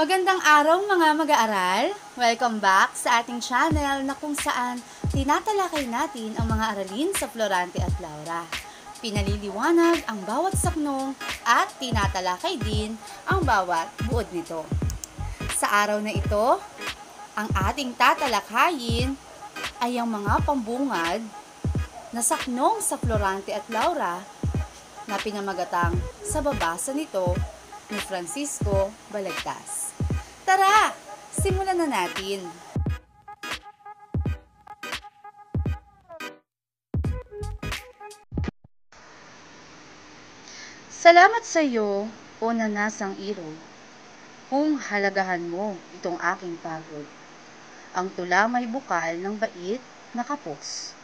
Magandang araw mga mag-aaral! Welcome back sa ating channel na kung saan tinatalakay natin ang mga aralin sa Florante at Laura. Pinaliliwanag ang bawat saknong at tinatalakay din ang bawat buod nito. Sa araw na ito, ang ating tatalakayin ay ang mga pambungad na saknong sa Florante at Laura na pinamagatang sa babasa nito ni Francisco Balagtas. Tara, simulan na natin! Salamat sa iyo, o nanasang iro, kung halagahan mo itong aking pagod. Ang tula may bukal ng bait na kapos,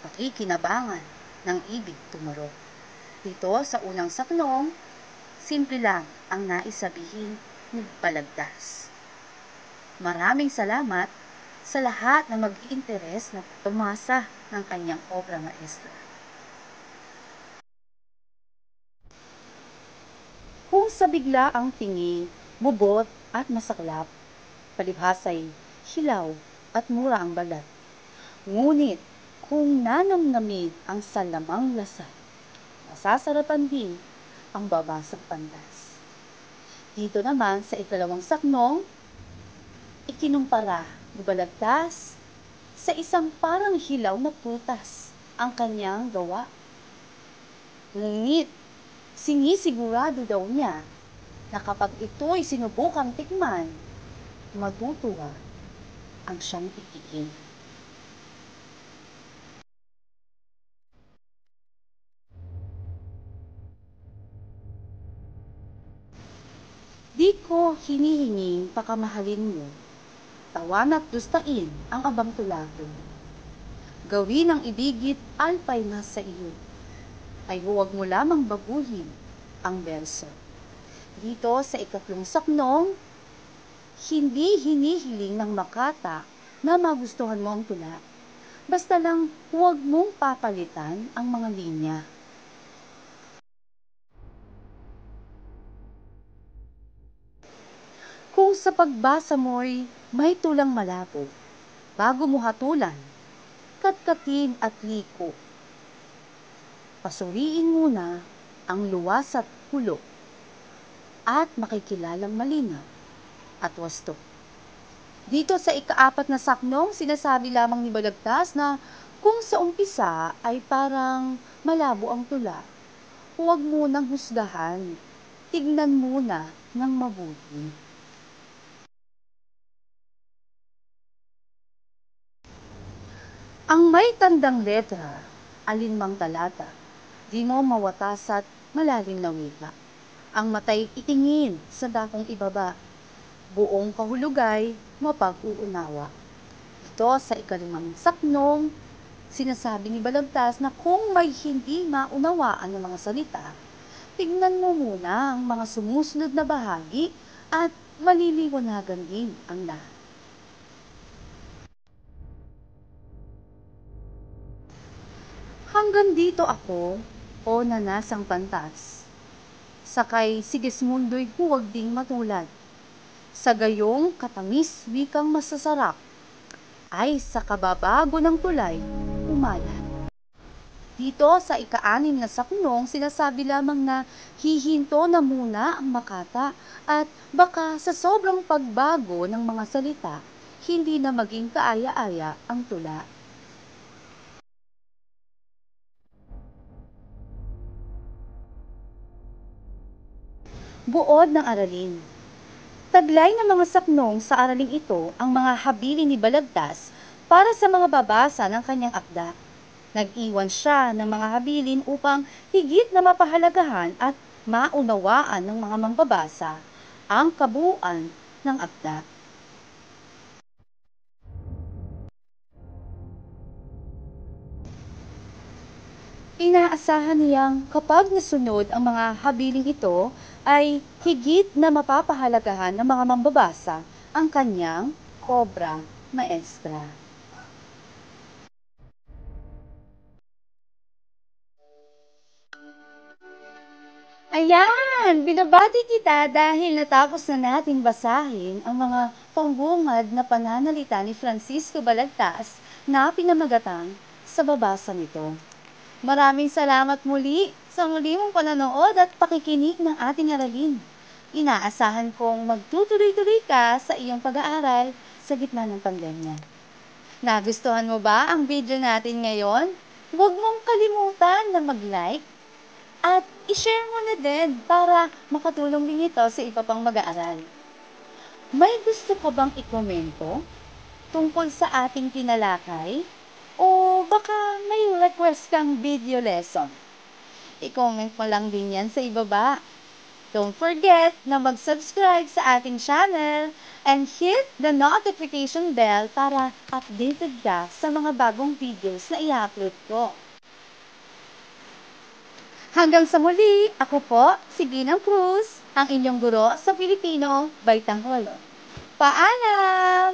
pakikinabangan ng ibig tumurok. Dito sa unang saknong, simple lang ang nais sabihin ni Balagtas. Maraming salamat sa lahat na mag-iinteres na tumasa ng kanyang obra maestra. Kung sa bigla ang tingi, bubot at masaklap, palibhasa'y hilaw at mura ang balat. Ngunit kung nanamnami ang salamang lasay, masasarapan din ang babasang pandas. Dito naman sa ikalawang saknong, ikinumpara ni Balagtas sa isang parang hilaw na prutas ang kanyang gawa. Ngunit sinisigurado daw niya na kapag ito'y sinubukang tikman, matutuwa ang siyang tikiin. Di ko hinihinging pakamahalin mo, tawan at dustain ang abang tulado. Gawin ang ibigit alpay na sa iyo, ay huwag mo lamang baguhin ang berso. Dito sa ikatlong saknong, hindi hinihiling ng makata na magustuhan mo ang tula. Basta lang huwag mong papalitan ang mga linya. Kung sa pagbasa mo'y may tulang malabo, bago mo hatulan, katkatin at liko. Pasuriin muna ang luwas at hulo, at makikilalang malinaw at wasto. Dito sa ikaapat na saknong, sinasabi lamang ni Balagtas na kung sa umpisa ay parang malabo ang tula, huwag munang husgahan, tignan muna ng mabuti. Ang may tandang letra, alinmang talata, di mo mawatas at malalim na wika. Ang matay itingin sa dakong ibaba, buong kahulugay mapag-uunawa. Ito sa ikalimang saknong, sinasabi ni Balagtas na kung may hindi maunawaan ng mga salita, tignan mo muna ang mga sumusunod na bahagi at maliliwanagan din ang lahat. Hanggang dito ako, o nanasang pantas. Sakay Sigismundo'y huwag ding matulad. Sa gayong katamis wikang masasarap, ay sa kababago ng tulay, umalat. Dito sa ika-anim na saknong, sinasabi lamang na hihinto na muna ang makata at baka sa sobrang pagbago ng mga salita, hindi na maging kaaya-aya ang tula. Buod ng aralin. Taglay ng mga saknong sa araling ito ang mga habilin ni Balagtas para sa mga babasa ng kanyang akda. Nag-iwan siya ng mga habilin upang higit na mapahalagahan at maunawaan ng mga mambabasa ang kabuuan ng akda. Inaasahan niyang kapag nasunod ang mga habiling ito, ay higit na mapapahalagahan ng mga mambabasa ang kanyang obra maestra. Ay Ayan! Binabati kita dahil natapos na nating basahin ang mga pambungad na pananalita ni Francisco Balagtas na pinamagatang sa babasa nito. Maraming salamat muli sa muli mong panonood at pakikinig ng ating aralin. Inaasahan kong magtutuloy-tuloy ka sa iyong pag-aaral sa gitna ng pandemya. Nagustuhan mo ba ang video natin ngayon? Huwag mong kalimutan na mag-like at i-share mo na din para makatulong din ito sa iba pang mag-aaral. May gusto ka bang ikomento tungkol sa ating tinalakay? O baka may request kang video lesson? I-comment mo lang din yan sa ibaba. Don't forget na mag-subscribe sa ating channel and hit the notification bell para updated ka sa mga bagong videos na i-upload ko. Hanggang sa muli, ako po, si Ginang Cruz, ang inyong guro sa Filipino, Baitanghol. Paalam!